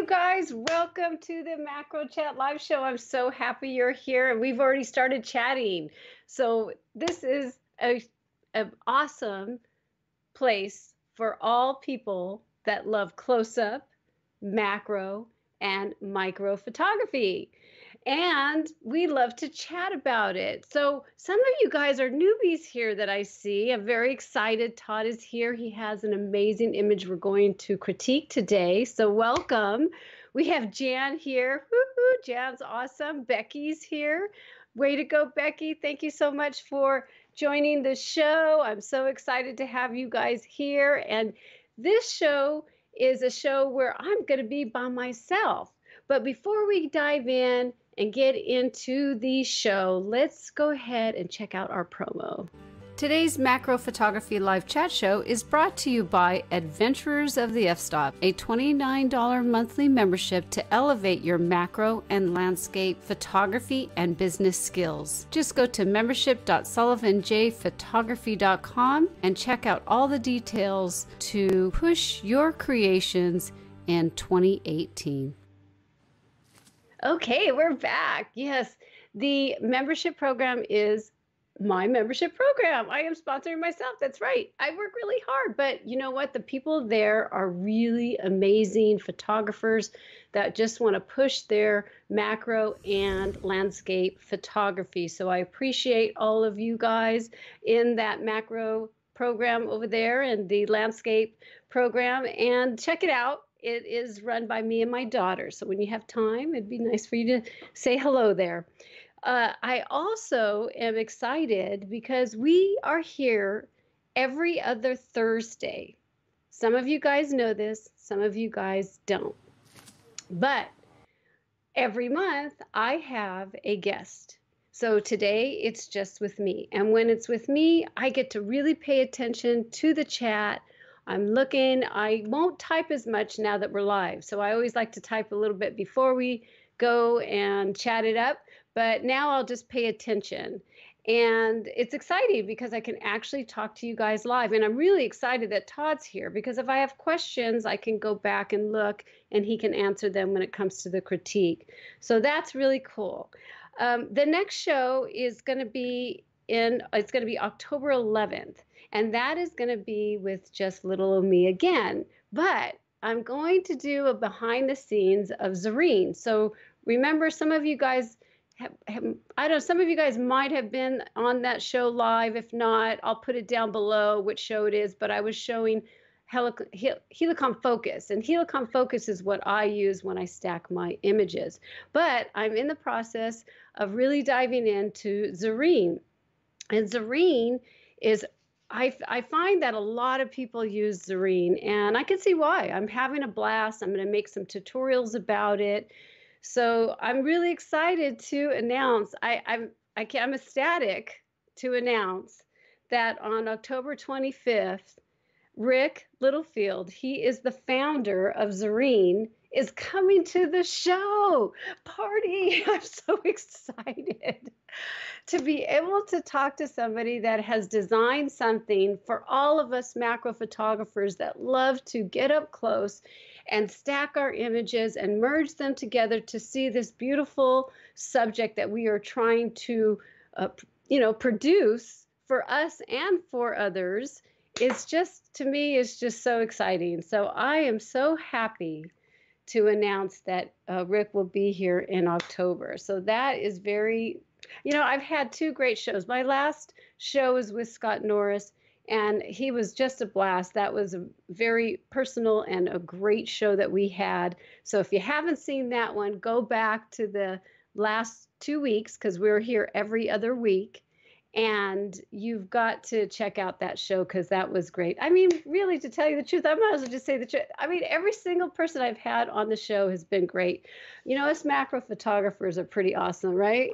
you guys. Welcome to the Macro Chat Live Show. I'm so happy you're here, and we've already started chatting. So this is an awesome place for all people that love close-up, macro, and micro photography. And we love to chat about it. So some of you guys are newbies here that I see. I'm very excited. Todd is here. He has an amazing image we're going to critique today. So welcome. We have Jan here. Woo-hoo, Jan's awesome. Becky's here. Way to go, Becky. Thank you so much for joining the show. I'm so excited to have you guys here. And this show is a show where I'm going to be by myself. But before we dive in and get into the show, let's go ahead and check out our promo. Today's Macro Photography Live Chat Show is brought to you by Adventurers of the F-Stop, a $29 monthly membership to elevate your macro and landscape photography and business skills. Just go to membership.sullivanjphotography.com and check out all the details to push your creations in 2018. Okay, we're back. Yes, the membership program is my membership program. I am sponsoring myself. That's right. I work really hard, but you know what? The people there are really amazing photographers that just want to push their macro and landscape photography. So I appreciate all of you guys in that macro program over there and the landscape program, and check it out. It is run by me and my daughter. So when you have time, it'd be nice for you to say hello there. I also am excited because we are here every other Thursday. Some of you guys know this, some of you guys don't. But every month I have a guest. So today it's just with me. And when it's with me, I get to really pay attention to the chat. I'm looking. I won't type as much now that we're live. So I always like to type a little bit before we go and chat it up. But now I'll just pay attention. And it's exciting because I can actually talk to you guys live. And I'm really excited that Todd's here because if I have questions, I can go back and look and he can answer them when it comes to the critique. So that's really cool. The next show is going to be October 11th. And that is going to be with just little old me again. But I'm going to do a behind the scenes of Zareen. So remember, some of you guys some of you guys might have been on that show live. If not, I'll put it down below which show it is. But I was showing Helicon Focus. And Helicon Focus is what I use when I stack my images. But I'm in the process of really diving into Zareen. And Zareen is, I find that a lot of people use Zareen. And I can see why. I'm having a blast. I'm going to make some tutorials about it. So I'm really excited to announce, I'm ecstatic to announce that on October 25th, Rick Littlefield, he is the founder of Zareen, is coming to the show. Party! I'm so excited to be able to talk to somebody that has designed something for all of us macro photographers that love to get up close and stack our images and merge them together to see this beautiful subject that we are trying to, produce for us and for others. It's just, to me, it's just so exciting. So I am so happy to announce that Rick will be here in October. So that is very, I've had two great shows. My last show was with Scott Norris, and he was just a blast. That was a very personal and a great show that we had. So if you haven't seen that one, go back to the last 2 weeks because we're here every other week. And you've got to check out that show because that was great. I mean, really, to tell you the truth, I might as well just say the truth. I mean, every single person I've had on the show has been great. Us macro photographers are pretty awesome, right?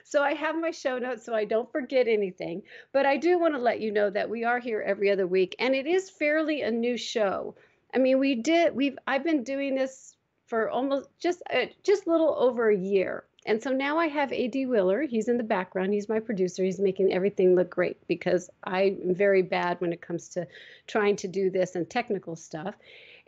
So I have my show notes so I don't forget anything. But I do want to let you know that we are here every other week. And it is fairly a new show. I mean, I've been doing this for almost just a little over a year. And so now I have A.D. Willer. He's in the background. He's my producer. He's making everything look great because I'm very bad when it comes to trying to do this and technical stuff.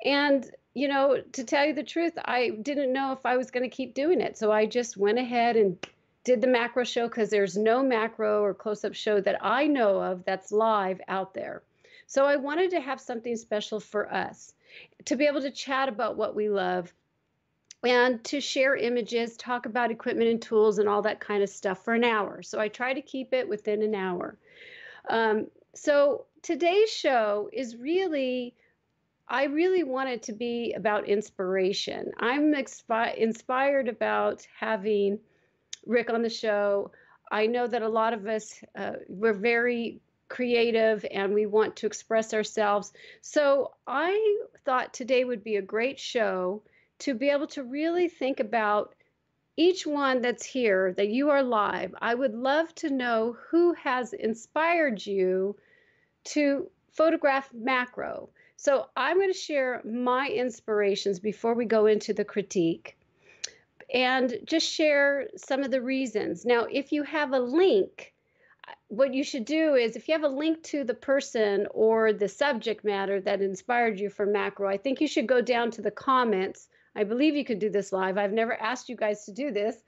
And to tell you the truth, I didn't know if I was going to keep doing it. So I just went ahead and did the macro show because there's no macro or close-up show that I know of that's live out there. So I wanted to have something special for us to be able to chat about what we love and to share images, talk about equipment and tools and all that kind of stuff for an hour. So I try to keep it within an hour. So today's show is really, I really want it to be about inspiration. I'm inspired about having Rick on the show. I know that a lot of us, we're very creative and we want to express ourselves. So I thought today would be a great show to be able to really think about each one that's here, that you are live. I would love to know who has inspired you to photograph macro. So I'm going to share my inspirations before we go into the critique and just share some of the reasons. Now, if you have a link, what you should do is if you have a link to the person or the subject matter that inspired you for macro, I think you should go down to the comments. I believe you could do this live. I've never asked you guys to do this,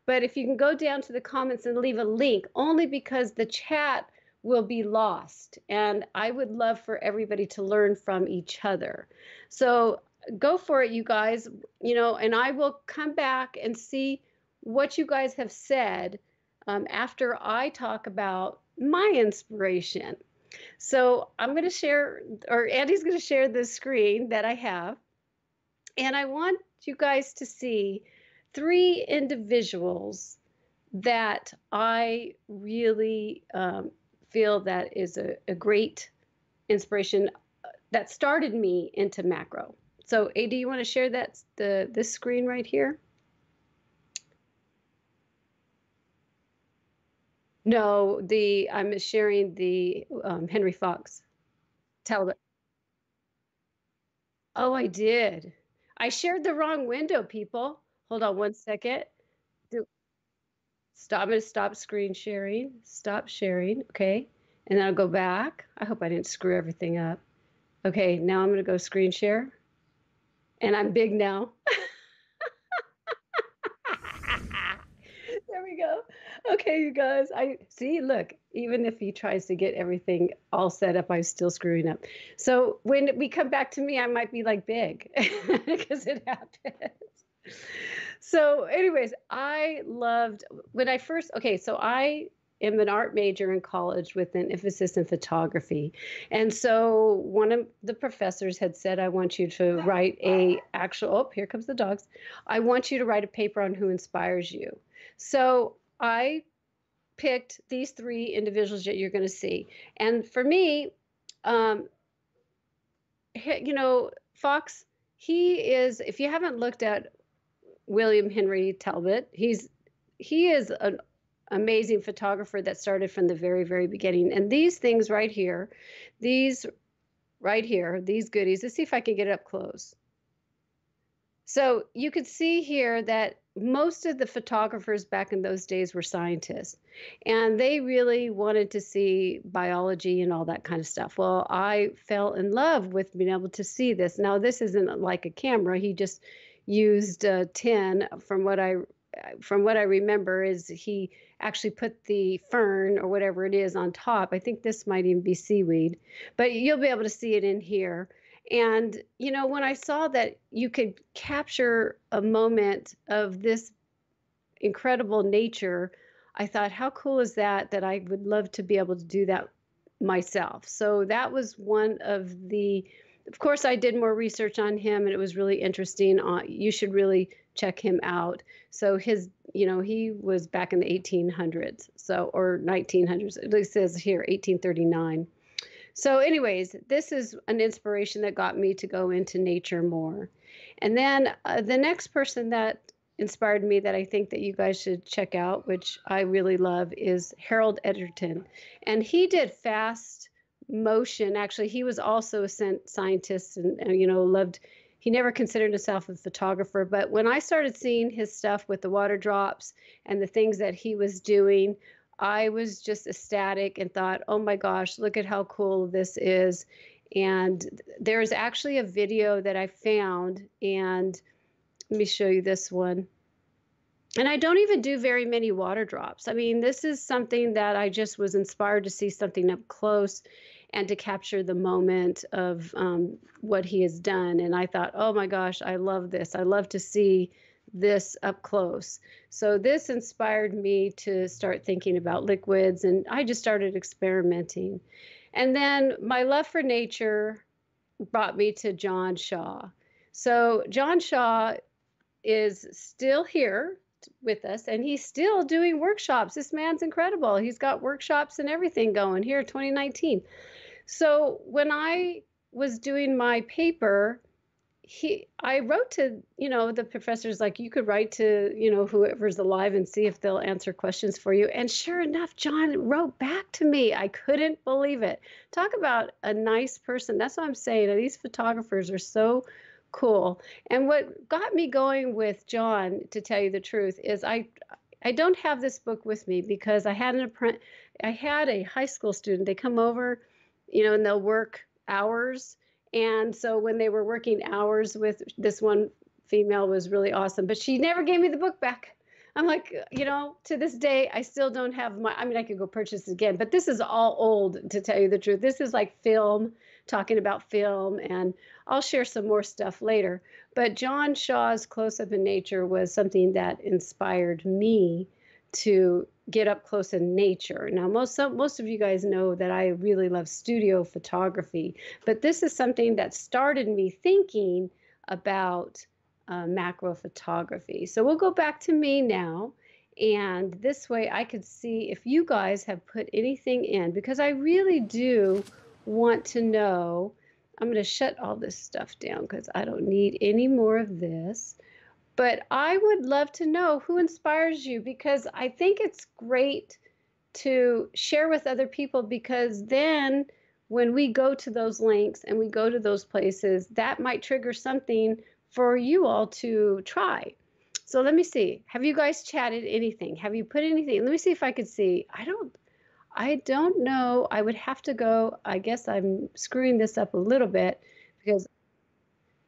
but if you can go down to the comments and leave a link, only because the chat will be lost. And I would love for everybody to learn from each other. So go for it, you guys, and I will come back and see what you guys have said after I talk about my inspiration. So I'm going to share, or Andy's going to share the screen that I have. And I want you guys to see 3 individuals that I really feel that is a great inspiration that started me into macro. So AD, you want to share this screen right here? No, I'm sharing the Henry Fox Talbot. Oh, I did. I shared the wrong window, people. Hold on one second. Stop. I'm going to stop screen sharing. Stop sharing. Okay. And then I'll go back. I hope I didn't screw everything up. Okay. Now I'm going to go screen share. And I'm big now. There we go. Okay, you guys. I see, look, even if he tries to get everything all set up, I'm still screwing up. So when we come back to me, I might be like big because it happens. So anyways, I loved when I first, so I am an art major in college with an emphasis in photography. And so one of the professors had said, I want you to write here comes the dogs. I want you to write a paper on who inspires you. So I picked these 3 individuals that you're going to see. And for me, Fox, he is, if you haven't looked at William Henry Talbot, he is an amazing photographer that started from the very, very beginning. And these things right here, these goodies, let's see if I can get it up close. So you could see here that most of the photographers back in those days were scientists, and they really wanted to see biology and all that kind of stuff. Well, I fell in love with being able to see this. Now, this isn't like a camera. He just used tin. From what I remember is he actually put the fern or whatever it is on top. I think this might even be seaweed, but you'll be able to see it in here. And, when I saw that you could capture a moment of this incredible nature, I thought, how cool is that I would love to be able to do that myself. So that was one of course, I did more research on him and it was really interesting. You should really check him out. So he was back in the 1800s, or 1900s. It says here, 1839. So anyways, this is an inspiration that got me to go into nature more. And then the next person that inspired me that I think that you guys should check out, which I really love, is Harold Edgerton. And he did fast motion. Actually, he was also a scientist and he never considered himself a photographer. But when I started seeing his stuff with the water drops and the things that he was doing, I was just ecstatic and thought, oh my gosh, look at how cool this is. And there's actually a video that I found, and let me show you this one. And I don't even do very many water drops. I mean, this is something that I just was inspired to see something up close and to capture the moment of what he has done. And I thought, oh my gosh, I love this. I love to see this up close. So this inspired me to start thinking about liquids, and I just started experimenting. And then my love for nature brought me to John Shaw. So John Shaw is still here with us, and he's still doing workshops. This man's incredible. He's got workshops and everything going here 2019. So when I was doing my paper, I wrote to, the professors, like, you could write to, whoever's alive and see if they'll answer questions for you. And sure enough, John wrote back to me. I couldn't believe it. Talk about a nice person. That's what I'm saying. These photographers are so cool. And what got me going with John, to tell you the truth, is I don't have this book with me because I had a high school student. They come over, and they'll work hours. And so when they were working hours with this one female was really awesome, but she never gave me the book back. I'm like, to this day, I still don't have I could go purchase it again, but this is all old, to tell you the truth. This is like film, talking about film, and I'll share some more stuff later. But John Shaw's Close Up in Nature was something that inspired me to get up close in nature. Now, most of you guys know that I really love studio photography, but this is something that started me thinking about macro photography. So we'll go back to me now, and this way I could see if you guys have put anything in, because I really do want to know. I'm going to shut all this stuff down because I don't need any more of this. But I would love to know who inspires you, because I think it's great to share with other people, because then when we go to those links and we go to those places, that might trigger something for you all to try. So let me see. Have you guys chatted anything? Have you put anything? Let me see if I could see. I don't know. I would have to go. I guess I'm screwing this up a little bit because,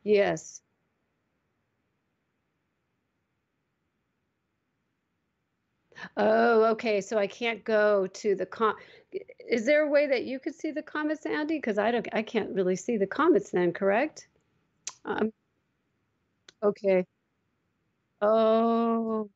yes. Oh, okay. So I can't go to the Is there a way that you could see the comments, Andy? Because I can't really see the comments then, correct? Um, okay. Oh,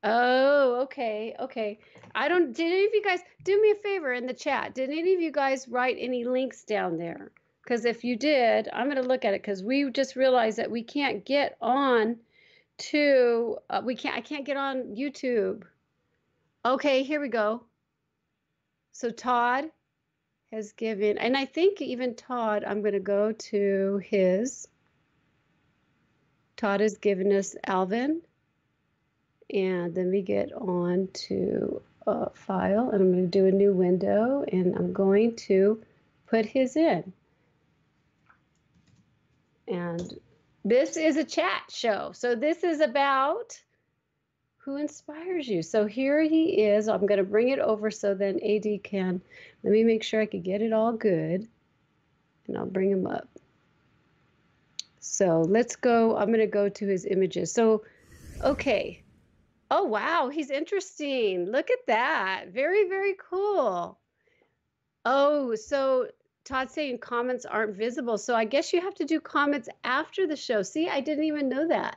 oh, okay, okay. Did any of you guys do me a favor in the chat? Did any of you guys write any links down there? Because if you did, I'm going to look at it, because we just realized that we can't get on to, I can't get on YouTube. Okay, here we go. So Todd has given, and I think even Todd, I'm going to go to his. Todd has given us Alvin. And then we get on to file, and I'm going to do a new window, and I'm going to put his in. And this is a chat show. So this is about who inspires you. So here he is. I'm going to bring it over so then AD can, let me make sure I can get it all good, and I'll bring him up. So let's go. I'm going to go to his images. So, okay. Oh, wow. He's interesting. Look at that. Very, very cool. Oh, so Todd's saying comments aren't visible. So I guess you have to do comments after the show. See, I didn't even know that.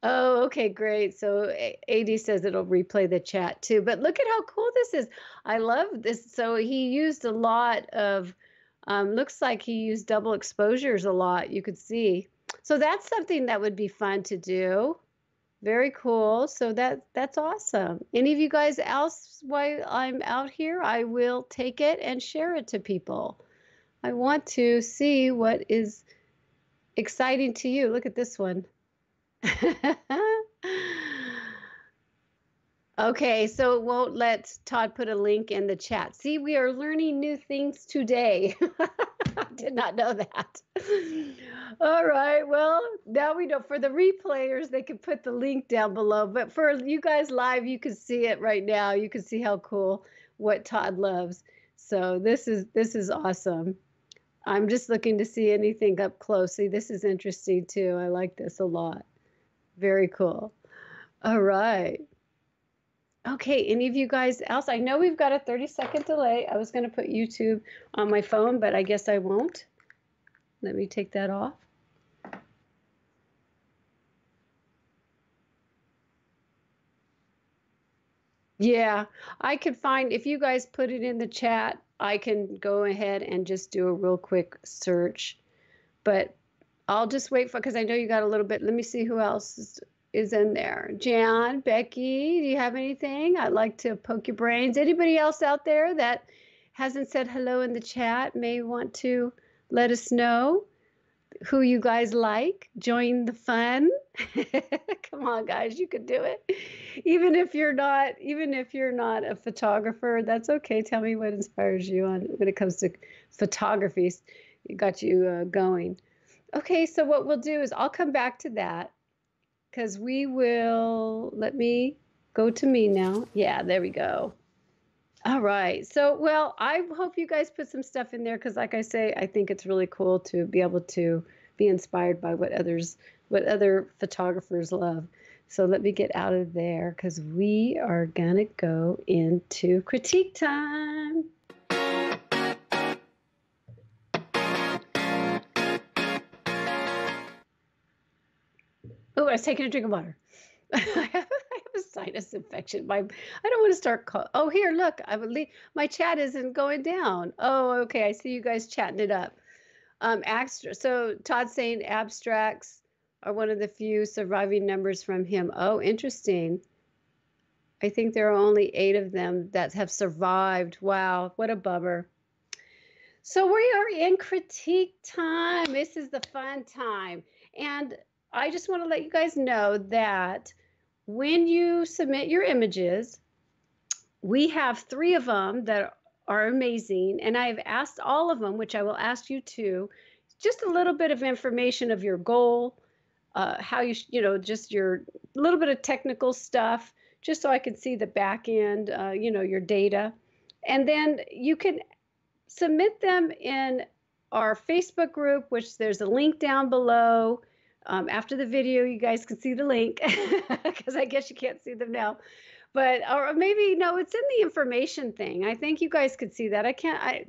Oh, okay, great. So AD says it'll replay the chat too. But look at how cool this is. I love this. So he used a lot of, looks like he used double exposures a lot, you could see. So that's something that would be fun to do. Very cool. So that's awesome. Any of you guys else, while I'm out here, I will take it and share it to people. I want to see what is exciting to you. Look at this one. Okay, so it won't let Todd put a link in the chat. See, we are learning new things today. I did not know that. All right. Well, now we know for the replayers, they can put the link down below. But for you guys live, you can see it right now. You can see how cool what Todd loves. So this is awesome. I'm just looking to see anything up close. See, this is interesting too. I like this a lot. Very cool. All right. Okay, any of you guys else? I know we've got a 30-second delay. I was going to put YouTube on my phone, but I guess I won't. Let me take that off. Yeah, I could find, if you guys put it in the chat, I can go ahead and just do a real quick search. But I'll just wait for, because I know you got a little bit. Let me see who else is in there. Jan, Becky, do you have anything? I'd like to poke your brains. Anybody else out there that hasn't said hello in the chat may want to let us know who you guys like. Join the fun. Come on, guys, you could do it. Even if you're not a photographer, that's okay. Tell me what inspires you on when it comes to photography. It got you going. Okay, so what we'll do is I'll come back to that because we will, let me go to me now. Yeah, there we go. All right. So, well, I hope you guys put some stuff in there because, like I say, I think it's really cool to be able to be inspired by what other photographers love. So let me get out of there because we are gonna go into critique time. Oh, I was taking a drink of water. I have a sinus infection. I don't want to start. Oh, here, look. My chat isn't going down. Oh, okay. I see you guys chatting it up. So Todd's saying abstracts are one of the few surviving numbers from him. Oh, interesting. I think there are only 8 of them that have survived. Wow, what a bummer. So we are in critique time. This is the fun time. And I just want to let you guys know that when you submit your images, we have 3 of them that are amazing. And I've asked all of them, which I will ask you too, just a little bit of information of your goal, how just your little bit of technical stuff, just so I can see the back end, your data. And then you can submit them in our Facebook group, which there's a link down below. After the video, you guys can see the link because I guess you can't see them now. But, or maybe, no, it's in the information thing. I think you guys could see that.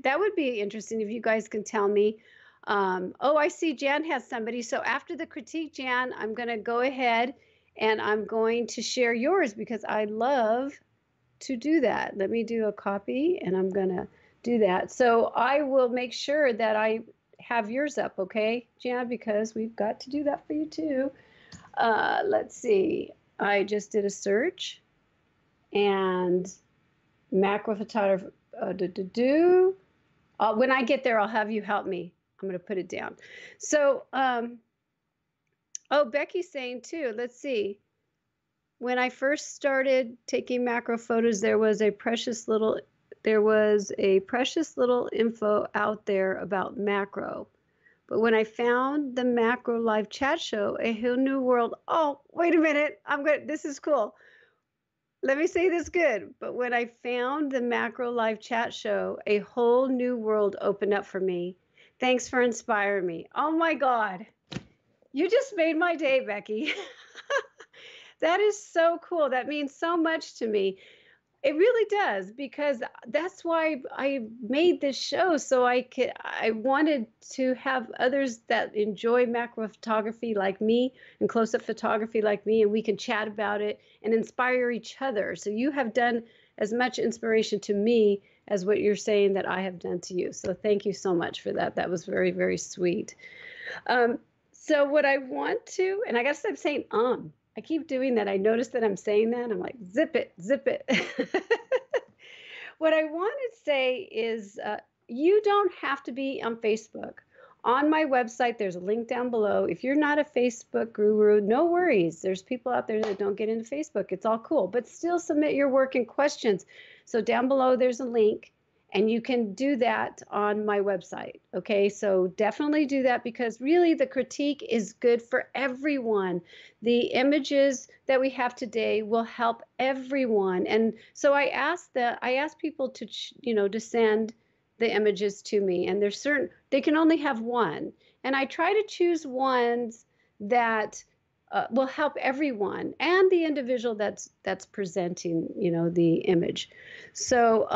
That would be interesting if you guys can tell me. Oh, I see Jan has somebody. So after the critique, Jan, I'm going to go ahead and I'm going to share yours because I love to do that. Let me do a copy and I'm going to do that. So I will make sure that I have yours up, okay, Jan, because we've got to do that for you too. Let's see. I just did a search and macro photography. When I get there, I'll have you help me. I'm going to put it down. So, oh, Becky's saying too. Let's see. When I first started taking macro photos, there was a precious little info out there about macro. But when I found the macro live chat show, a whole new world. Oh, wait a minute. This is cool. Let me say this good. But when I found the macro live chat show, a whole new world opened up for me. Thanks for inspiring me. Oh my God. You just made my day, Becky. That is so cool. That means so much to me. It really does, because that's why I made this show. So I wanted to have others that enjoy macro photography like me and close-up photography like me, and we can chat about it and inspire each other. So you have done as much inspiration to me as what you're saying that I have done to you. So thank you so much for that. That was very, very sweet. So what I want to, and I guess I'm saying I keep doing that. I notice that I'm saying that. I'm like, zip it, zip it. What I want to say is you don't have to be on Facebook. On my website, there's a link down below. If you're not a Facebook guru, no worries. There's people out there that don't get into Facebook. It's all cool. But still submit your work and questions. So down below, there's a link. And you can do that on my website. Okay, so definitely do that, because really the critique is good for everyone. The images that we have today will help everyone. And so I asked people to, to send the images to me, and there's certain, they can only have one. And I try to choose ones that will help everyone and the individual that's presenting, the image. So,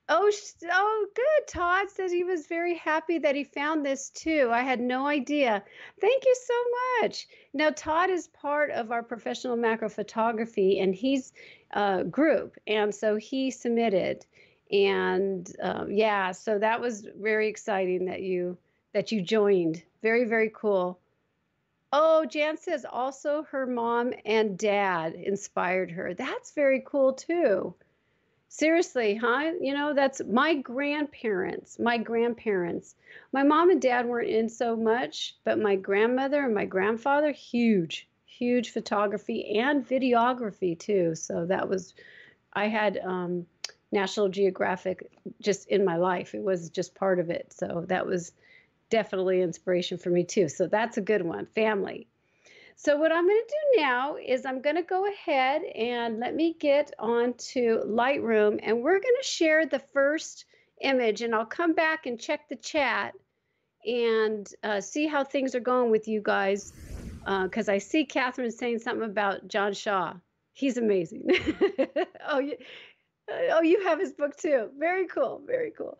oh, good. Todd says he was very happy that he found this too. I had no idea. Thank you so much. Now, Todd is part of our professional macro photography, and he's a group, and so he submitted, and yeah, so that was very exciting that you joined. Very, very cool. Oh, Jan says also her mom and dad inspired her. That's very cool too. Seriously, huh? That's my grandparents. My grandparents. My mom and dad weren't in so much, but my grandmother and my grandfather, huge, huge photography and videography too. So that was, I had National Geographic just in my life. It was just part of it. So that was definitely inspiration for me too. So that's a good one, family. So what I'm going to do now is I'm going to go ahead and let me get onto Lightroom, and we're going to share the first image, and I'll come back and check the chat and see how things are going with you guys, because I see Catherine saying something about John Shaw. He's amazing. Oh, you have his book too. Very cool. Very cool.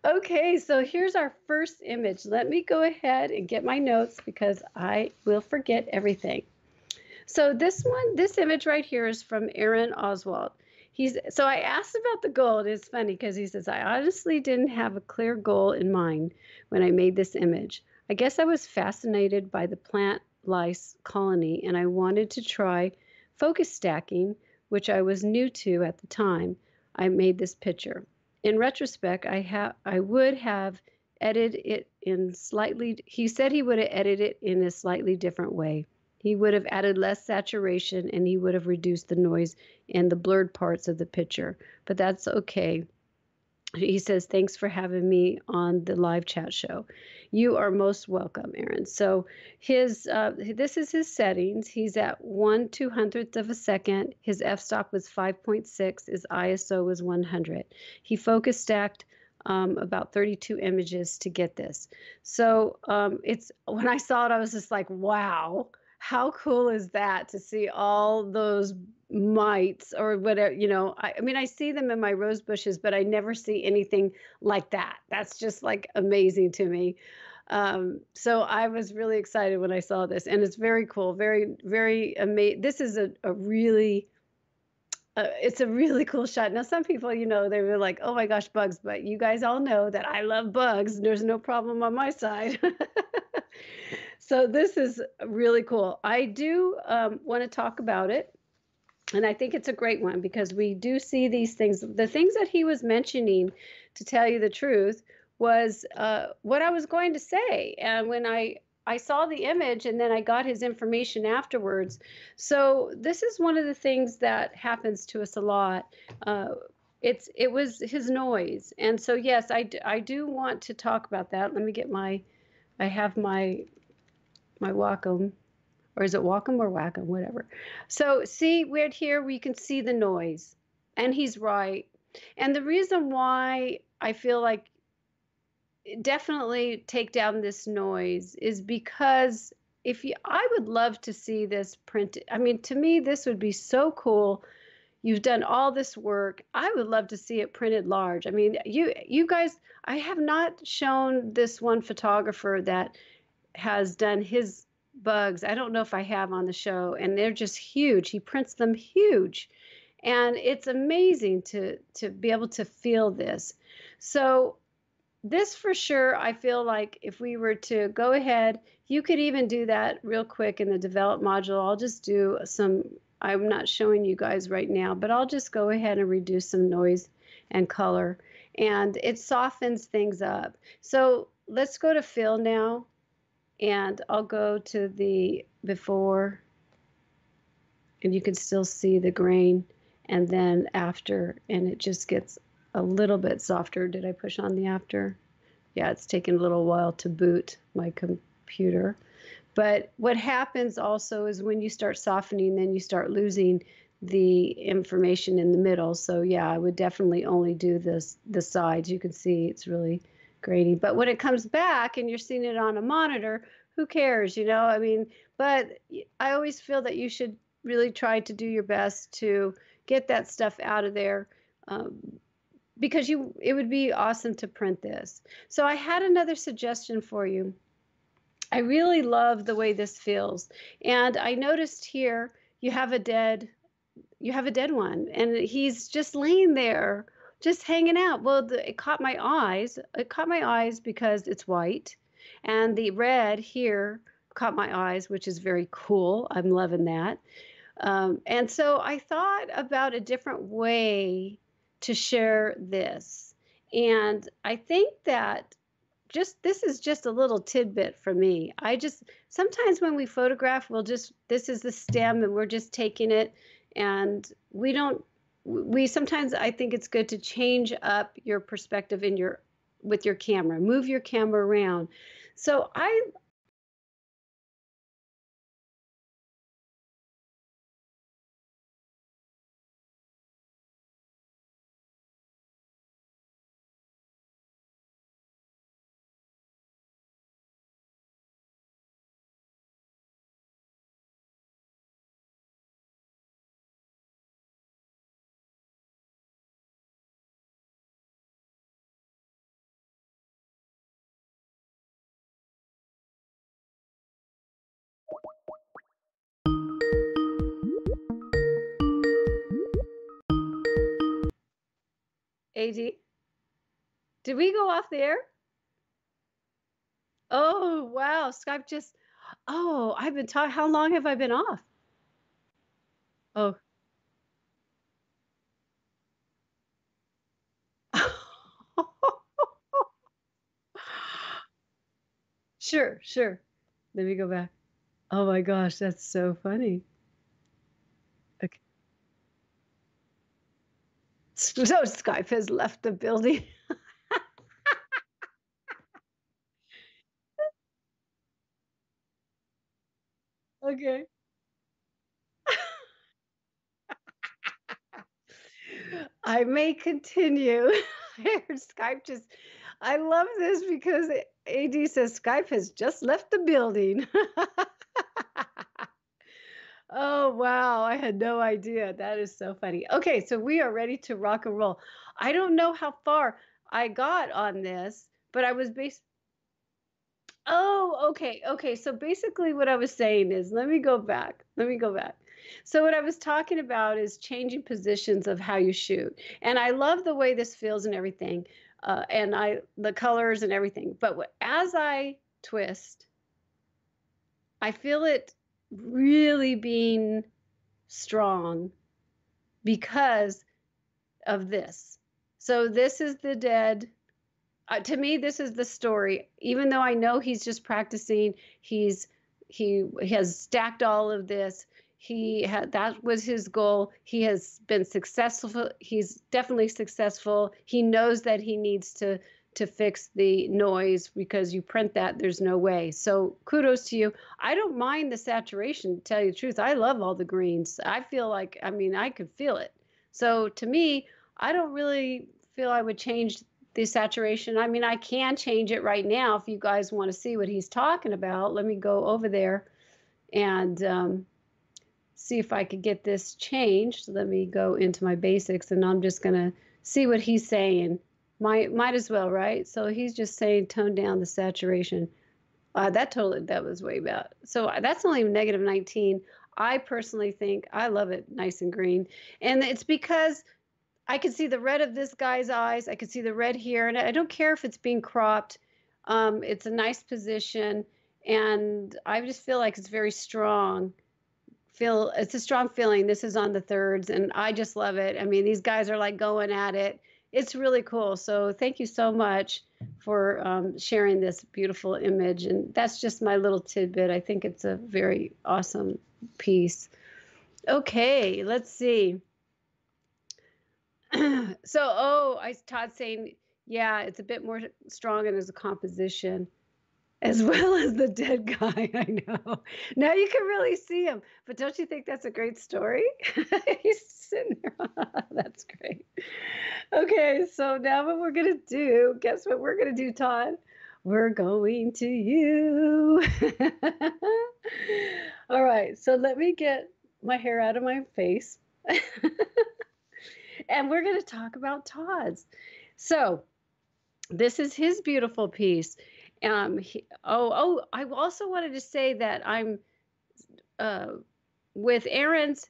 Okay, so here's our first image. Let me go ahead and get my notes because I will forget everything. So this image right here is from Aar Osw. So I asked about the goal. It's funny because he says, I honestly didn't have a clear goal in mind when I made this image. I guess I was fascinated by the plant lice colony, and I wanted to try focus stacking, which I was new to at the time I made this picture. In retrospect, I would have edited it in slightly, he said he would have edited it in a slightly different way. He would have added less saturation, and he would have reduced the noise and the blurred parts of the picture, but that's okay. He says, thanks for having me on the live chat show. You are most welcome, Aaron. So this is his settings. He's at 1/200th of a second. His f-stop was 5.6. His ISO was 100. He focus stacked about 32 images to get this. So when I saw it, I was just like, wow, how cool is that to see all those mites or whatever, I mean, I see them in my rose bushes, but I never see anything like that. That's just like amazing to me. So I was really excited when I saw this, and it's very cool. Very, very amazing. This is a really, it's a really cool shot. Now, some people, they were like, oh my gosh, bugs, but you guys all know that I love bugs. There's no problem on my side. So this is really cool. I do want to talk about it. And I think it's a great one because we do see these things. The things that he was mentioning, to tell you the truth, was what I was going to say. And when I saw the image and then I got his information afterwards. So this is one of the things that happens to us a lot. It was his noise. And so, yes, I do want to talk about that. Let me get I have my Wacom. Or is it Wacom or Wacom, whatever. So see right here, we can see the noise, and he's right. And the reason why I feel like definitely take down this noise is because I would love to see this printed. I mean, to me, this would be so cool. You've done all this work. I would love to see it printed large. I mean, you guys, I have not shown this one photographer that has done his bugs. I don't know if I have on the show, and they're just huge. He prints them huge, and it's amazing to be able to feel this. So this for sure, I feel like if we were to go ahead, you could even do that real quick in the develop module. I'll just do I'm not showing you guys right now, but I'll just go ahead and reduce some noise and color, and it softens things up. So let's go to fill now. And I'll go to the before, and you can still see the grain, and then after, and it just gets a little bit softer. Did I push on the after? Yeah, it's taken a little while to boot my computer. But what happens also is when you start softening, then you start losing the information in the middle. So yeah, I would definitely only do the sides. You can see it's really grainy. But when it comes back and you're seeing it on a monitor, who cares, you know? I mean, but I always feel that you should really try to do your best to get that stuff out of there. Because it would be awesome to print this. So I had another suggestion for you. I really love the way this feels. And I noticed here you have a dead one, and he's just laying there, just hanging out. Well, it caught my eyes. It caught my eyes because it's white, and the red here caught my eyes, which is very cool. I'm loving that. And so I thought about a different way to share this. And I think that this is just a little tidbit for me. Sometimes when we photograph, this is the stem and we're just taking it, and sometimes I think it's good to change up your perspective with your camera, move your camera around. So AD, did we go off the air? Oh, wow. Skype just, oh, I've been talking. How long have I been off? Oh, sure, sure. Let me go back. Oh my gosh, that's so funny. Okay. So Skype has left the building. Okay. I may continue. I heard Skype just, I love this because AD says Skype has just left the building. Oh, wow. I had no idea. That is so funny. Okay, so we are ready to rock and roll. I don't know how far I got on this, but I was based. Oh, okay. Okay. So basically, what I was saying is, let me go back. Let me go back. So, what I was talking about is changing positions of how you shoot. And I love the way this feels and everything, the colors and everything. But as I twist, I feel it really being strong because of this. So this is the dead. To me, this is the story. Even though I know he's just practicing, he has stacked all of this. That was his goal. He has been successful. He's definitely successful. He knows that he needs to fix the noise because you print that, there's no way. So kudos to you. I don't mind the saturation, to tell you the truth. I love all the greens. I feel like, I mean, I could feel it. So to me, I don't really feel I would change the saturation. I mean, I can change it right now if you guys want to see what he's talking about. Let me go over there and see if I could get this changed. Let me go into my basics and I'm just going to see what he's saying. Might as well, right? So he's just saying tone down the saturation. That was way bad. So that's only negative 19. I personally think I love it nice and green. And it's because I can see the red of this guy's eyes. I can see the red here. And I don't care if it's being cropped. It's a nice position. And I just feel like it's very strong. It's a strong feeling. This is on the thirds. And I just love it. I mean, these guys are like going at it. It's really cool. So thank you so much for sharing this beautiful image. And that's just my little tidbit. I think it's a very awesome piece. Okay, let's see. So, Todd's saying, yeah, it's a bit more strong and as a composition, as well as the dead guy. I know. Now you can really see him. But don't you think that's a great story? He's sitting there. That's great. Okay, so now what we're gonna do, guess what we're gonna do, Todd? We're going to you. All right, so let me get my hair out of my face. And we're going to talk about Todd's. So this is his beautiful piece. I also wanted to say that I'm with Aaron's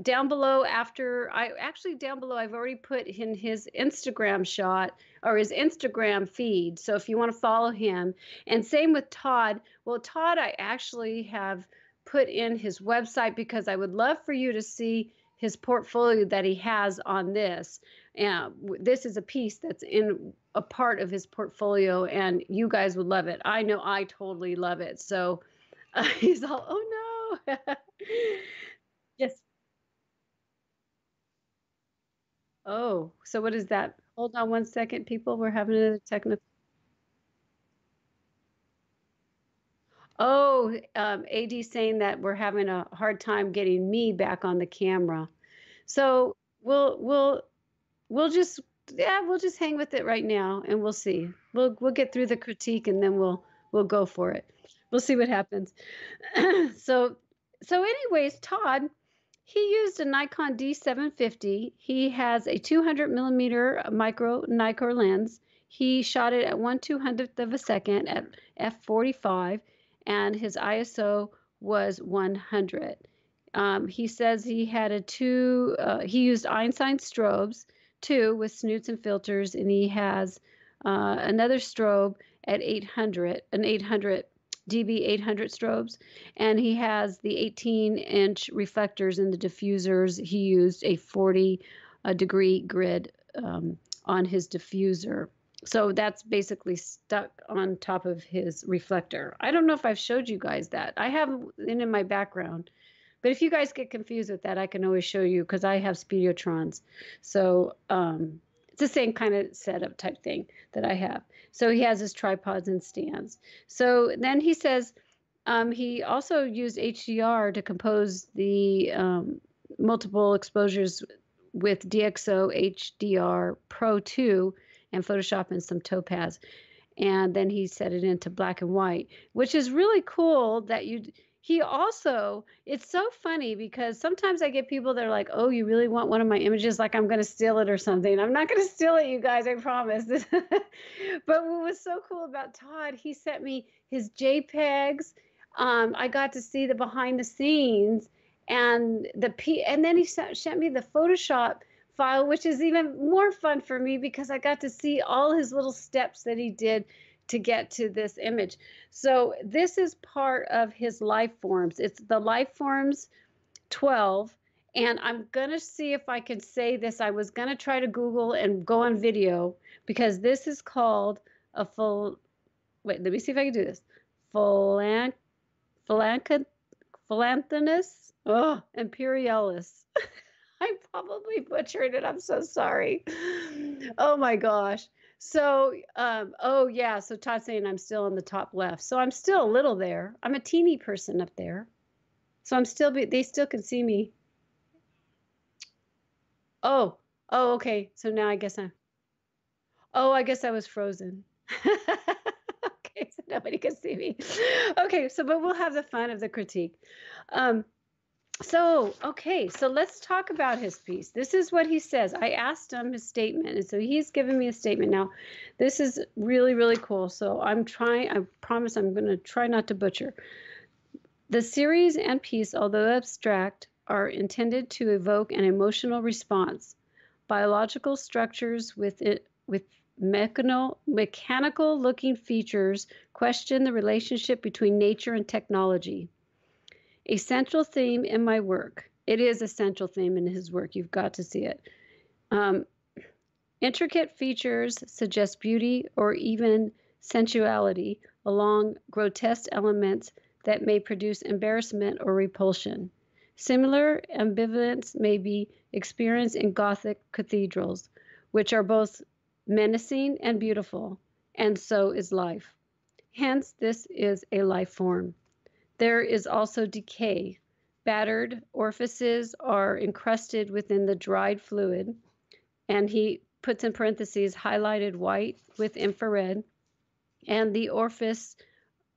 down below. Down below, I've already put in his Instagram shot or his Instagram feed. So if you want to follow him, and same with Todd. Well, Todd, I actually have put in his website because I would love for you to see his portfolio that he has on this. And this is a piece that's in a part of his portfolio, and you guys would love it. I know I totally love it. So he's all, oh no. Yes. Oh, so what is that? Hold on one second, people. We're having a technical. Oh, AD saying that we're having a hard time getting me back on the camera. So we'll just we'll just hang with it right now and we'll see. We'll get through the critique and then we'll go for it. We'll see what happens. so anyways, Todd, he used a Nikon D750. He has a 200 millimeter micro Nikkor lens. He shot it at 1/200th of a second at f/45, and his ISO was 100. He says he had he used Einstein strobes, two with snoots and filters, and he has another strobe at 800, an 800 DB 800 strobes, and he has the 18-inch reflectors in the diffusers. He used a 40 degree grid on his diffuser. So that's basically stuck on top of his reflector. I don't know if I've showed you guys that. I have it in my background. But if you guys get confused with that, I can always show you because I have Speedotrons. So it's the same kind of setup type thing that I have. So he has his tripods and stands. So then he says he also used HDR to compose the multiple exposures with DxO HDR Pro 2 and Photoshop and some Topaz. And then he set it into black and white, which is really cool that he also, it's so funny because sometimes I get people that are like, oh, you really want one of my images? Like I'm going to steal it or something. I'm not going to steal it, you guys, I promise. But what was so cool about Todd, he sent me his JPEGs. I got to see the behind the scenes and and then he sent me the Photoshop file, which is even more fun for me because I got to see all his little steps that he did to get to this image. So this is part of his life forms. It's the life forms 12. And I'm going to see if I can say this. I was going to try to Google and go on video because this is called a wait, let me see if I can do this. Philanthanus imperialis. I probably butchered it. I'm so sorry. Oh my gosh. So, oh yeah. So Todd's saying I'm still on the top left. So I'm still a little there. I'm a teeny person up there. So they still can see me. Oh, okay. So now I guess I was frozen. Okay, so nobody can see me. Okay, but we'll have the fun of the critique. Okay, so let's talk about his piece. This is what he says. I asked him his statement, and so he's given me a statement. Now, this is really, really cool. So I promise I'm going to try not to butcher. The series and piece, although abstract, are intended to evoke an emotional response. Biological structures with mechanical-looking features question the relationship between nature and technology. A central theme in my work. It is a central theme in his work. You've got to see it. Intricate features suggest beauty or even sensuality along grotesque elements that may produce embarrassment or repulsion. Similar ambivalence may be experienced in Gothic cathedrals, which are both menacing and beautiful, and so is life. Hence, this is a life form. There is also decay. Battered orifices are encrusted within the dried fluid, and he puts in parentheses highlighted white with infrared, and the orifice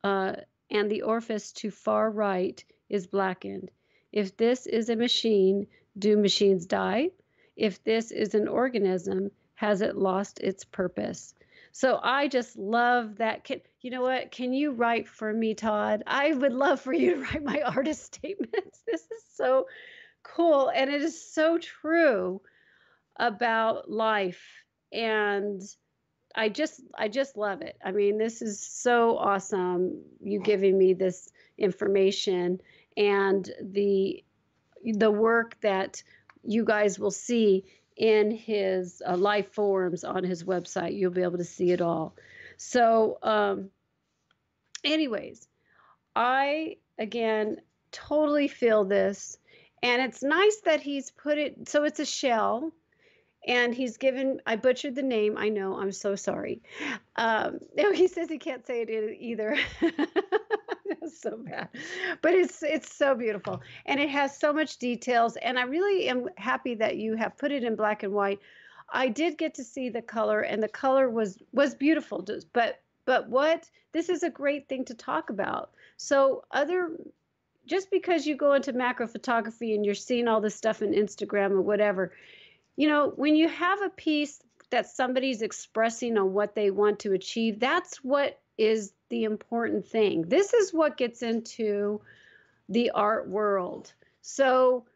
to far right is blackened. If this is a machine, do machines die? If this is an organism, has it lost its purpose? So I just love that. You know what? Can you write for me, Todd? I would love for you to write my artist statements. This is so cool. And it is so true about life. And I just love it. I mean, this is so awesome. You giving me this information and the work that you guys will see in his life forms on his website. You'll be able to see it all. So anyways, I, again, totally feel this. And it's nice that he's put it, so it's a shell. And he's given, I butchered the name. I know, I'm so sorry. No, he says he can't say it either. That's so bad. But it's so beautiful. And it has so much details. And I really am happy that you have put it in black and white. I did get to see the color, and the color was beautiful. But this is a great thing to talk about. So just because you go into macro photography and you're seeing all this stuff in Instagram or whatever, you know, when you have a piece that somebody's expressing on what they want to achieve, that's what is the important thing. This is what gets into the art world. So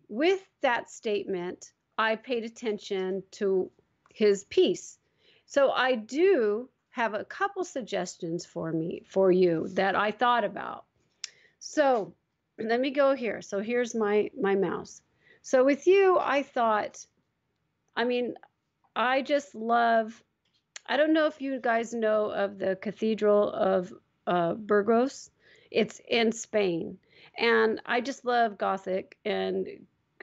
with that statement, I paid attention to his piece. So I do have a couple suggestions for you that I thought about. So let me go here. So here's my mouse. So with you, I thought, I mean, I just love, I don't know if you guys know of the Cathedral of Burgos. It's in Spain. And I just love Gothic, and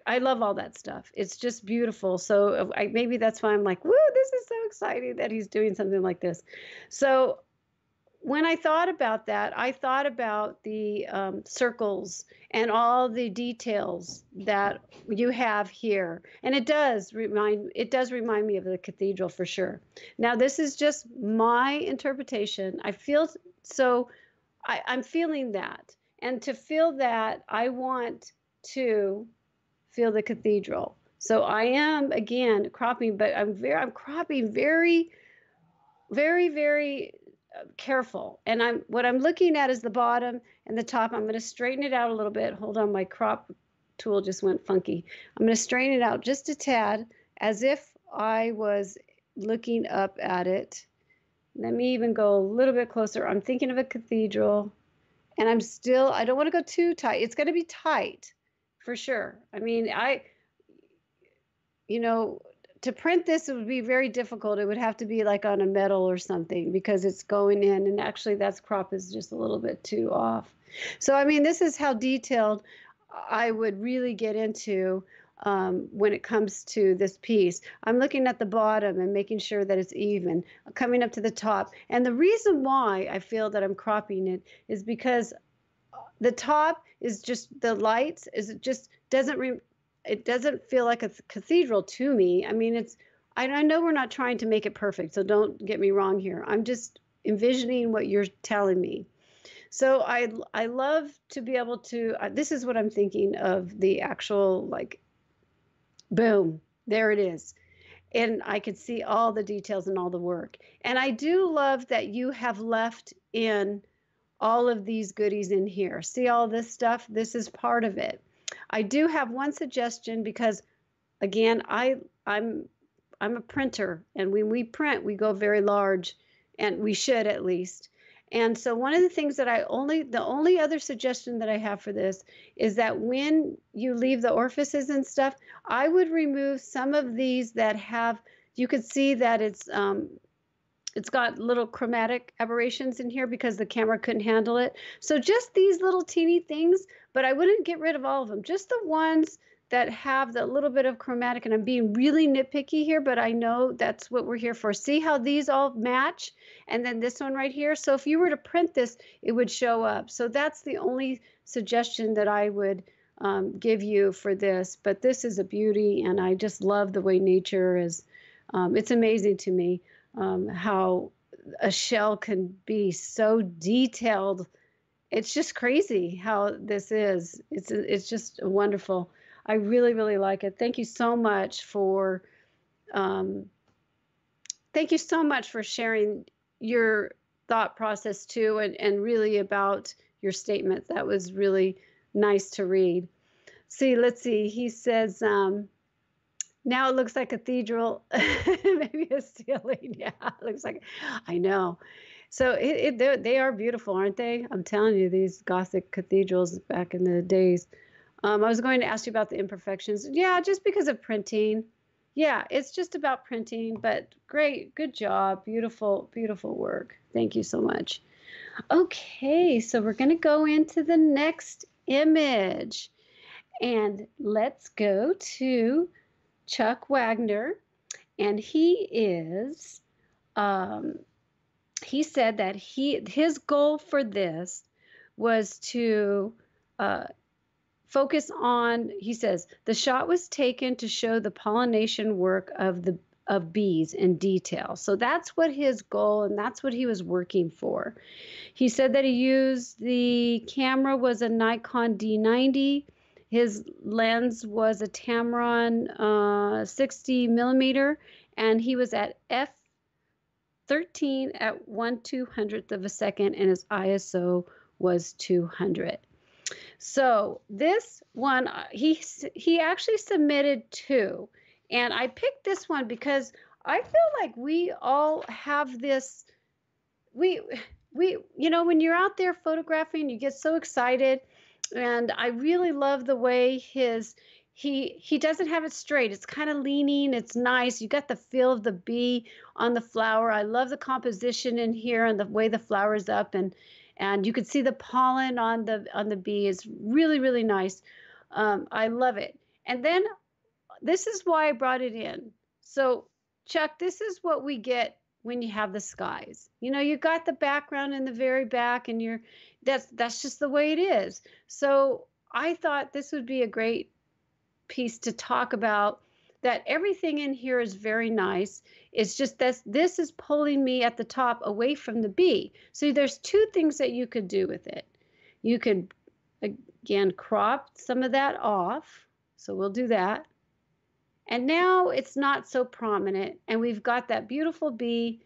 I love all that stuff. It's just beautiful. So maybe that's why I'm like, woo, this is so exciting that he's doing something like this. So when I thought about that, I thought about the circles and all the details that you have here, and it does remind me of the cathedral for sure. Now, this is just my interpretation. I feel so. I'm feeling that, and to feel that, I want to feel the cathedral. So I am again cropping, but I'm cropping very, very, very careful. And what I'm looking at is the bottom and the top. I'm going to straighten it out a little bit. Hold on, my crop tool just went funky. I'm going to straighten it out just a tad, as if I was looking up at it. Let me even go a little bit closer. I'm thinking of a cathedral, and I don't want to go too tight. It's going to be tight for sure. I mean, to print this, it would be very difficult. It would have to be like on a metal or something, because it's going in, and actually that crop is just a little bit too off. So, I mean, this is how detailed I would really get into when it comes to this piece. I'm looking at the bottom and making sure that it's even, coming up to the top. And the reason why I feel that I'm cropping it is because the top is just, the lights, it just doesn't it doesn't feel like a cathedral to me. I mean, I know we're not trying to make it perfect, so don't get me wrong here. I'm just envisioning what you're telling me. So I love to be able to, this is what I'm thinking of, the actual, like, boom, there it is. And I could see all the details and all the work. And I do love that you have left in all of these goodies in here. See all this stuff? This is part of it. I do have one suggestion, because again, I'm a printer, and when we print, we go very large, and we should at least. And so one of the things that the only other suggestion that I have for this is that when you leave the orifices and stuff, I would remove some of these that have, you could see that it's it's got little chromatic aberrations in here because the camera couldn't handle it. So just these little teeny things, but I wouldn't get rid of all of them. Just the ones that have the little bit of chromatic, and I'm being really nitpicky here, but I know that's what we're here for. See how these all match? And then this one right here. So if you were to print this, it would show up. So that's the only suggestion that I would give you for this. But this is a beauty, and I just love the way nature is. It's amazing to me how a shell can be so detailed. It's just crazy how this is. It's just wonderful. I really, really like it. Thank you so much for sharing your thought process too, and really about your statement. That was really nice to read. See, let's see. He says, now it looks like cathedral, maybe a ceiling. Yeah, it looks like, I know. So they are beautiful, aren't they? I'm telling you, these Gothic cathedrals back in the days. I was going to ask you about the imperfections. Yeah, just because of printing. Yeah, it's just about printing, but great, good job. Beautiful, beautiful work. Thank you so much. Okay, so we're going to go into the next image. And let's go to Chuck Wagner. And he is, he said that his goal for this was to focus on, he says, the shot was taken to show the pollination work of bees in detail. So that's what his goal, and that's what he was working for. He said that he used, the camera was a Nikon D90. His lens was a Tamron 60 millimeter, and he was at f13 at 1/200th of a second, and his ISO was 200. So this one, he actually submitted two, and I picked this one because I feel like we all have this, we you know, when you're out there photographing, you get so excited, and I really love the way he doesn't have it straight. It's kind of leaning. It's nice. You got the feel of the bee on the flower. I love the composition in here and the way the flower's up, and you could see the pollen on the bee. Is really, really nice. I love it. And then this is why I brought it in. So Chuck, this is what we get when you have the skies. You know, you got the background in the very back, and that's just the way it is. So I thought this would be a great piece to talk about, that everything in here is very nice. It's just that this is pulling me at the top away from the bee. So there's two things that you could do with it. You could, again, crop some of that off. So we'll do that. And now it's not so prominent, and we've got that beautiful bee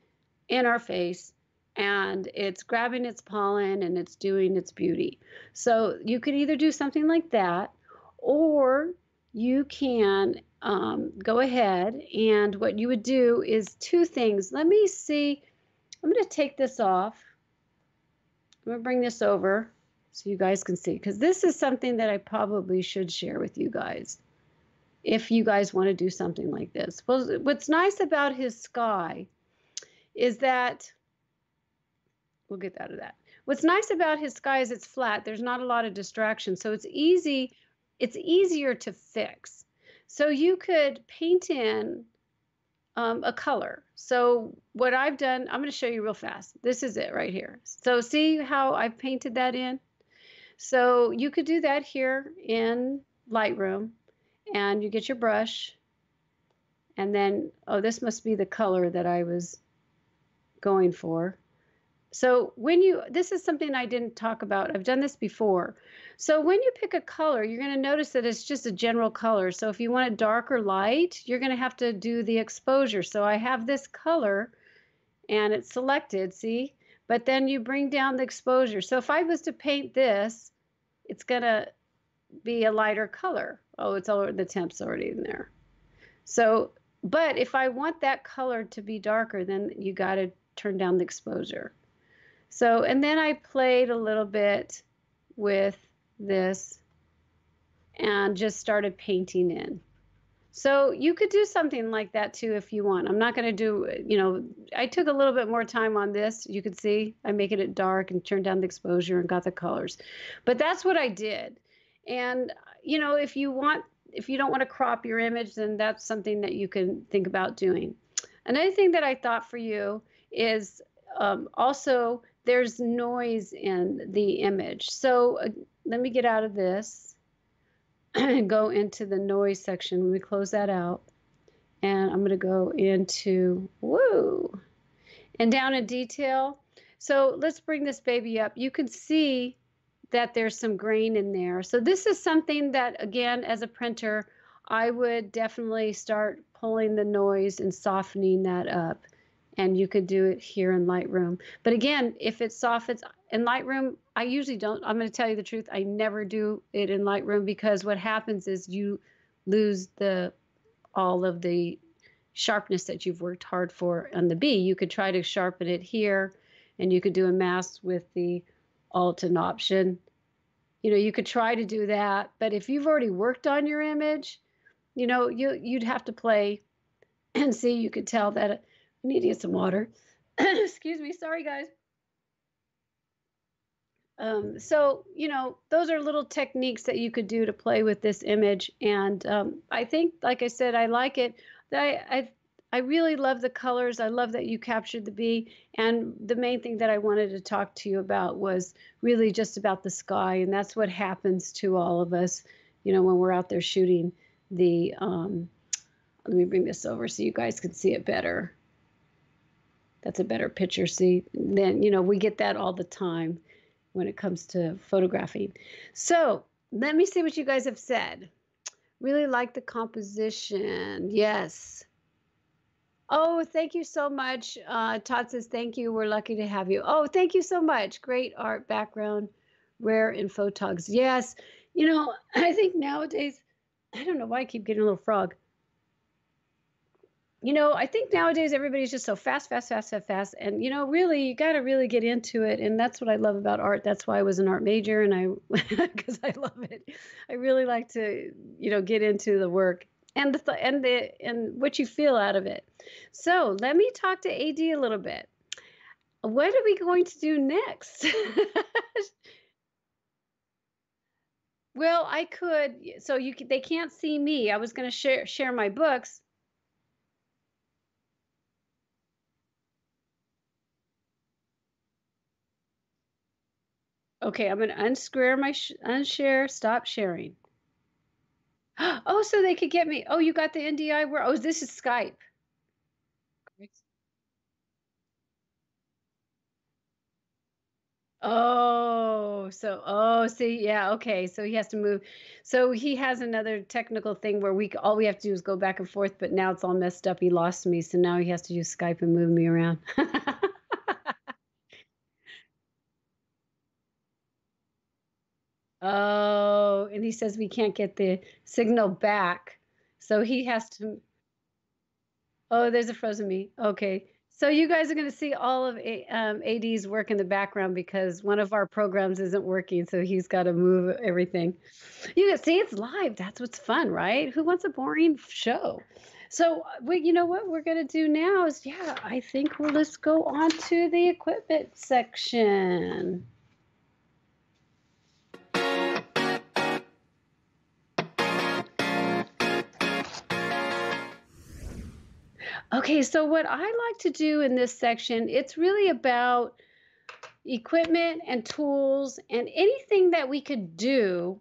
in our face, and it's grabbing its pollen and it's doing its beauty. So you could either do something like that, or you can go ahead, and what you would do is two things. Let me see. I'm going to take this off. I'm going to bring this over so you guys can see, because this is something that I probably should share with you guys if you guys want to do something like this. Well, what's nice about his sky is that, we'll get out of that. What's nice about his sky is it's flat. There's not a lot of distraction. So it's easier to fix. So you could paint in a color. So what I've done, I'm going to show you real fast. This is it right here. So see how I've painted that in? So you could do that here in Lightroom, and you get your brush, and then, oh, this must be the color that I was going for. So this is something I didn't talk about. I've done this before. So when you pick a color, you're going to notice that it's just a general color. So if you want it dark or light, you're going to have to do the exposure. So I have this color, and it's selected, see? But then you bring down the exposure. So if I was to paint this, it's going to be a lighter color. Oh, it's all, the temp's already in there. So, but if I want that color to be darker, then you got to turn down the exposure. So, and then I played a little bit with this and just started painting in. So you could do something like that too if you want. I'm not going to do, I took a little bit more time on this. You could see I'm making it dark and turned down the exposure and got the colors. But that's what I did. And, if you don't want to crop your image, then that's something that you can think about doing. Another thing that I thought for you is also there's noise in the image. So let me get out of this and go into the noise section. Let me close that out. And I'm going to go into, woo, and down in detail. So let's bring this baby up. You can see that there's some grain in there. So this is something that, again, as a printer, I would definitely start pulling the noise and softening that up. And you could do it here in Lightroom. But again, if it softens in Lightroom, I usually don't. I'm going to tell you the truth. I never do it in Lightroom because what happens is you lose all of the sharpness that you've worked hard for on the B. You could try to sharpen it here, and you could do a mask with the Alt and Option. You could try to do that. But if you've already worked on your image, you'd have to play and see. You could tell that I need to get some water. Excuse me. Sorry, guys. So, those are little techniques that you could do to play with this image. And I think, like I said, I like it. I really love the colors. I love that you captured the bee. And the main thing that I wanted to talk to you about was really just about the sky. And that's what happens to all of us, when we're out there shooting the, let me bring this over so you guys can see it better. That's a better picture. See, then, we get that all the time when it comes to photographing. So let me see what you guys have said. Really like the composition. Yes. Oh, thank you so much. Todd says, thank you. We're lucky to have you. Oh, thank you so much. Great art background, rare in photogs. Yes. I think nowadays, I don't know why I keep getting a little frog. I think nowadays everybody's just so fast. And, really, you got to really get into it. And that's what I love about art. That's why I was an art major. And because I love it. I really like to, get into the work and what you feel out of it. So let me talk to AD a little bit. What are we going to do next? Well, I could. So they can't see me. I was going to share my books. Okay, I'm going to unshare, stop sharing. Oh, so they could get me. Oh, you got the NDI where? Oh, this is Skype. See, yeah, okay. So he has to move. So he has another technical thing where all we have to do is go back and forth, but now it's all messed up. He lost me, so now he has to use Skype and move me around. Oh, and he says we can't get the signal back. So he has to. Oh, there's a frozen me. Okay. So you guys are going to see all of AD's work in the background because one of our programs isn't working. So he's got to move everything. You can see it's live. That's what's fun, right? Who wants a boring show? So you know what we're going to do now is, I think let's go on to the equipment section. Okay, so what I like to do in this section, it's really about equipment and tools and anything that we could do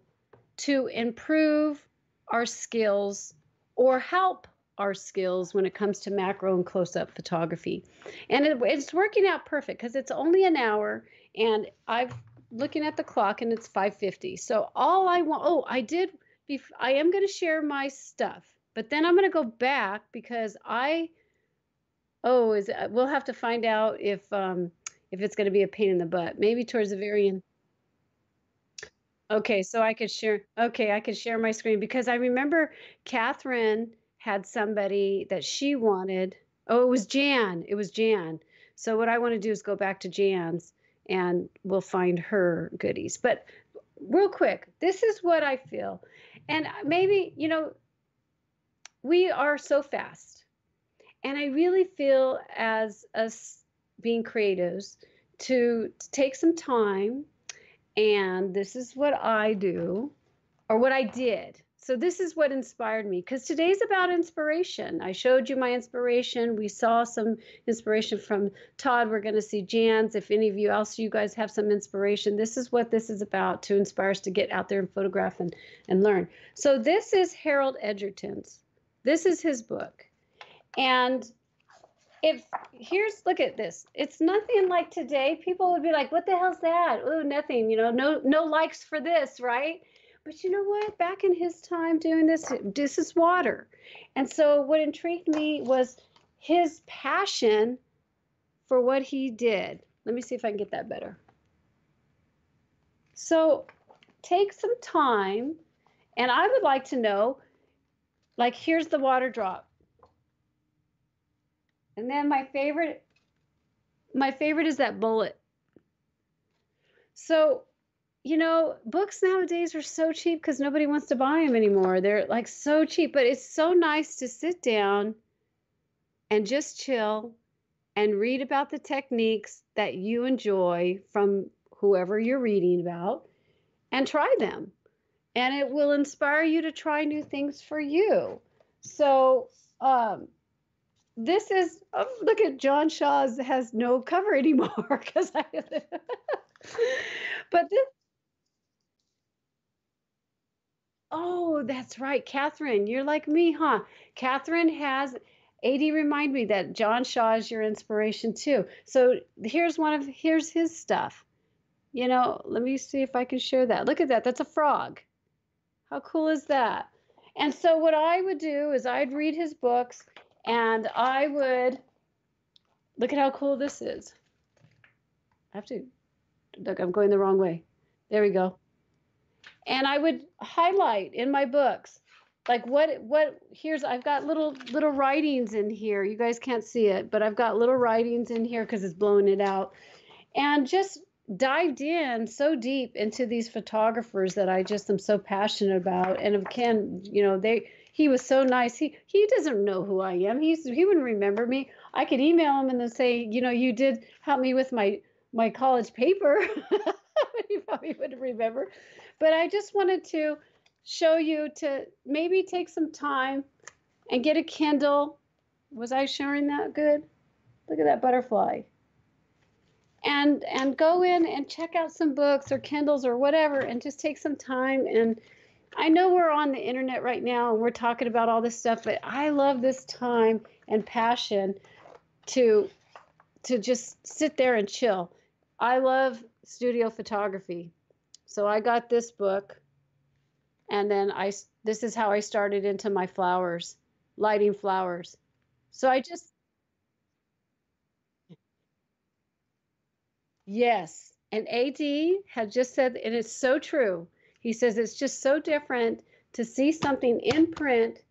to improve our skills or help our skills when it comes to macro and close-up photography. And it's working out perfect because it's only an hour and I'm looking at the clock and it's 5:50. So all I want, I am going to share my stuff, but then I'm going to go back because we'll have to find out if it's going to be a pain in the butt. Maybe towards the very end. Okay, so I could share. Okay, I could share my screen because I remember Catherine had somebody that she wanted. Oh, it was Jan. It was Jan. So what I want to do is go back to Jan's and we'll find her goodies. But real quick, this is what I feel. And maybe, we are so fast. And I really feel as us being creatives to take some time, and this is what I do, or what I did. So this is what inspired me, because today's about inspiration. I showed you my inspiration. We saw some inspiration from Todd. We're going to see Jan's. If any of you else, you guys have some inspiration, this is what this is about, to inspire us to get out there and photograph and learn. So this is Harold Edgerton's. This is his book. And if here's, look at this. It's nothing like today. People would be like, what the hell's that? Oh, nothing, no likes for this, right? But you know what? Back in his time doing this is water. And so what intrigued me was his passion for what he did. Let me see if I can get that better. So take some time, and I would like to know, like, here's the water drop. And then my favorite is that bullet. So, books nowadays are so cheap because nobody wants to buy them anymore. They're like so cheap, but it's so nice to sit down and just chill and read about the techniques that you enjoy from whoever you're reading about, and try them. And it will inspire you to try new things for you. So, this is, look at John Shaw's has no cover anymore because but this, oh, that's right, Catherine, you're like me, huh? Catherine has AD remind me that John Shaw is your inspiration too. So here's his stuff. Let me see if I can share that. Look at that. That's a frog. How cool is that? And so what I would do is I'd read his books, and I would look at how cool this is. I have to look, I'm going the wrong way. There we go. And I would highlight in my books, like here's, I've got little writings in here. You guys can't see it, but I've got little writings in here because it's blowing it out. And just dived in so deep into these photographers that I just am so passionate about. And again, he was so nice. He doesn't know who I am. He wouldn't remember me. I could email him and then say, you did help me with my college paper. He probably wouldn't remember. But I just wanted to show you to maybe take some time and get a Kindle. Was I showing that good? Look at that butterfly. And go in and check out some books or Kindles or whatever, and just take some time. And I know we're on the internet right now and we're talking about all this stuff, but I love this time and passion to just sit there and chill. I love studio photography. So I got this book, and then this is how I started into my flowers, lighting flowers. So yes. And AD had just said, and it's so true. He says it's just so different to see something in print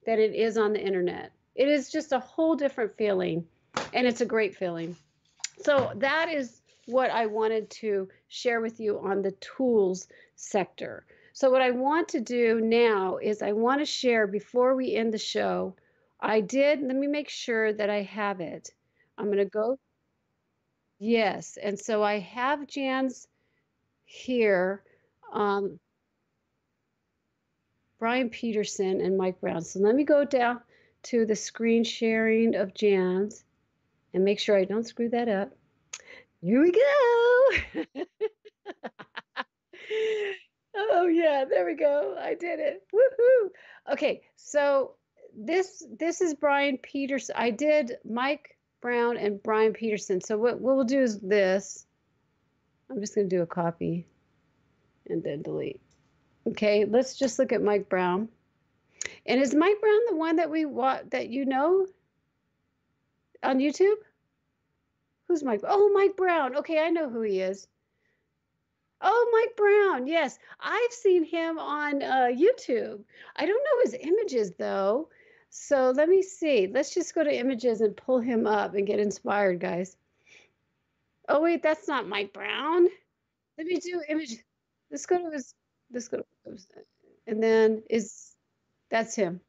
than it is on the internet. It is just a whole different feeling, and it's a great feeling. So that is what I wanted to share with you on the tools sector. So what I want to do now is I want to share, before we end the show, let me make sure that I have it. I'm going to go. Yes. And so I have Jan's here, Bryan Peterson and Mike Browne. So let me go down to the screen sharing of Jan's and make sure I don't screw that up. Here we go. Oh yeah, there we go. I did it. Woohoo. Okay, so this is Bryan Peterson. I did Mike Browne and Bryan Peterson. So what we'll do is this. I'm just going to do a copy and then delete. Okay, let's just look at Mike Browne. And is Mike Browne the one that that on YouTube? Who's Mike? Oh, Mike Browne. Okay, I know who he is. Oh, Mike Browne. Yes, I've seen him on YouTube. I don't know his images though. So let me see. Let's just go to images and pull him up and get inspired, guys. Oh wait, that's not Mike Browne. Let me do image. Let's go to his. And then that's him.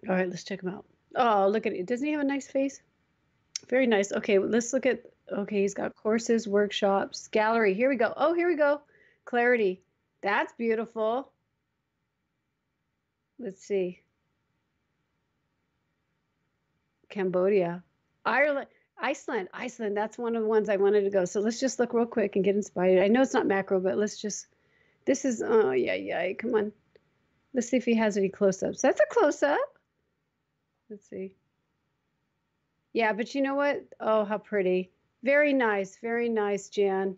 All right, let's check him out. Oh, look at it. Doesn't he have a nice face? Very nice. Okay, let's look at, okay, he's got courses, workshops, gallery. Here we go. Oh, here we go. Clarity. That's beautiful. Let's see. Cambodia. Ireland. Iceland. That's one of the ones I wanted to go. So let's just look real quick and get inspired. I know it's not macro, but let's just, this is, oh, yeah. Come on. Let's see if he has any close-ups. That's a close-up. Let's see. Yeah, but you know what? Oh, how pretty. Very nice, Jan.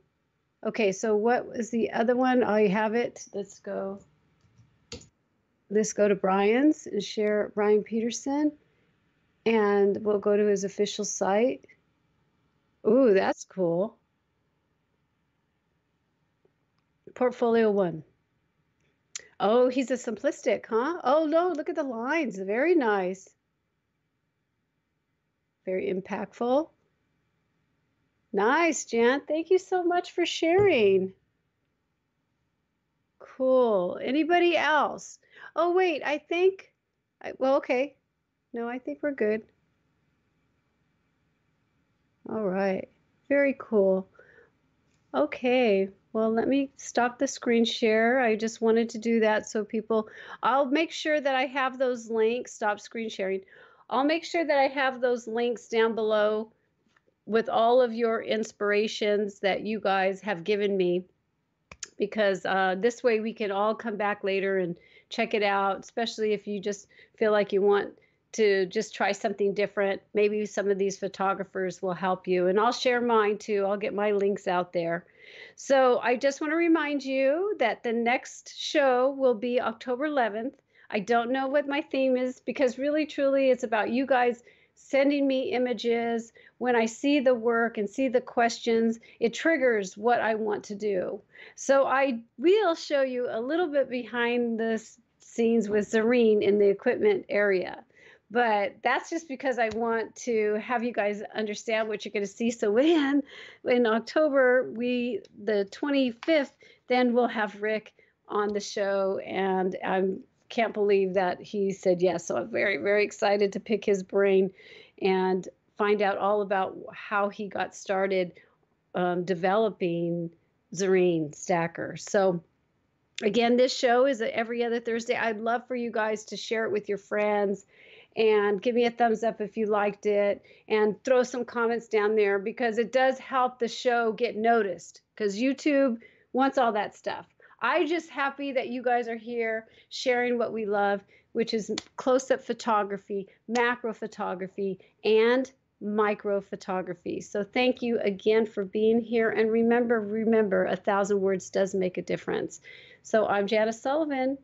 Okay, so what was the other one? I have it. Let's go to Bryan's and share Bryan Peterson. And we'll go to his official site. Ooh, that's cool. Portfolio 1. Oh, he's a simplistic, huh? Oh, no, look at the lines. Very nice. Very impactful. Nice, Jan. Thank you so much for sharing. Cool. Anybody else? Oh, wait, I think, well, okay. No, I think we're good. All right. Very cool. Okay. Well, let me stop the screen share. I just wanted to do that so people, I'll make sure that I have those links. Stop screen sharing. I'll make sure that I have those links down below with all of your inspirations that you guys have given me, because this way we can all come back later and check it out, especially if you just feel like you want to just try something different. Maybe some of these photographers will help you, and I'll share mine too. I'll get my links out there. So I just want to remind you that the next show will be October 11th. I don't know what my theme is, because really, truly, it's about you guys sending me images. When I see the work and see the questions, it triggers what I want to do. So I will show you a little bit behind the scenes with Zareen in the equipment area. But that's just because I want to have you guys understand what you're going to see. So in October, the 25th, then we'll have Rick on the show, and I can't believe that he said yes. So I'm very, very excited to pick his brain and find out all about how he got started developing Zareen Stacker. So again, this show is every other Thursday. I'd love for you guys to share it with your friends and give me a thumbs up if you liked it, and throw some comments down there, because it does help the show get noticed, because YouTube wants all that stuff. I'm just happy that you guys are here sharing what we love, which is close-up photography, macro photography, and micro photography. So thank you again for being here. And remember, 1,000 words does make a difference. So I'm Janice Sullivan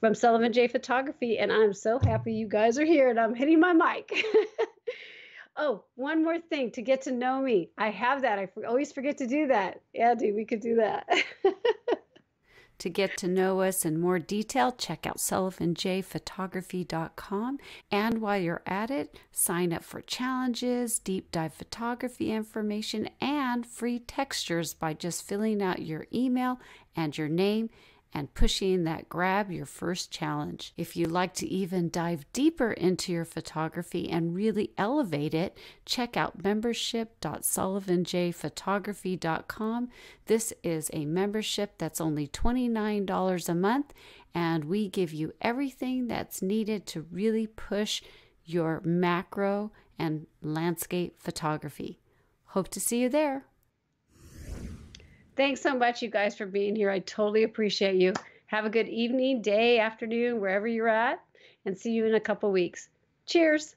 from Sullivan J Photography, and I'm so happy you guys are here, and I'm hitting my mic. Oh, one more thing to get to know me. I have that. I always forget to do that. Andy, we could do that. To get to know us in more detail, check out sullivanjphotography.com. And while you're at it, sign up for challenges, deep dive photography information, and free textures by just filling out your email and your name and pushing that grab your first challenge. If you'd like to even dive deeper into your photography and really elevate it, check out membership.sullivanjphotography.com. This is a membership that's only $29 a month, and we give you everything that's needed to really push your macro and landscape photography. Hope to see you there. Thanks so much, you guys, for being here. I totally appreciate you. Have a good evening, day, afternoon, wherever you're at, and see you in a couple weeks. Cheers.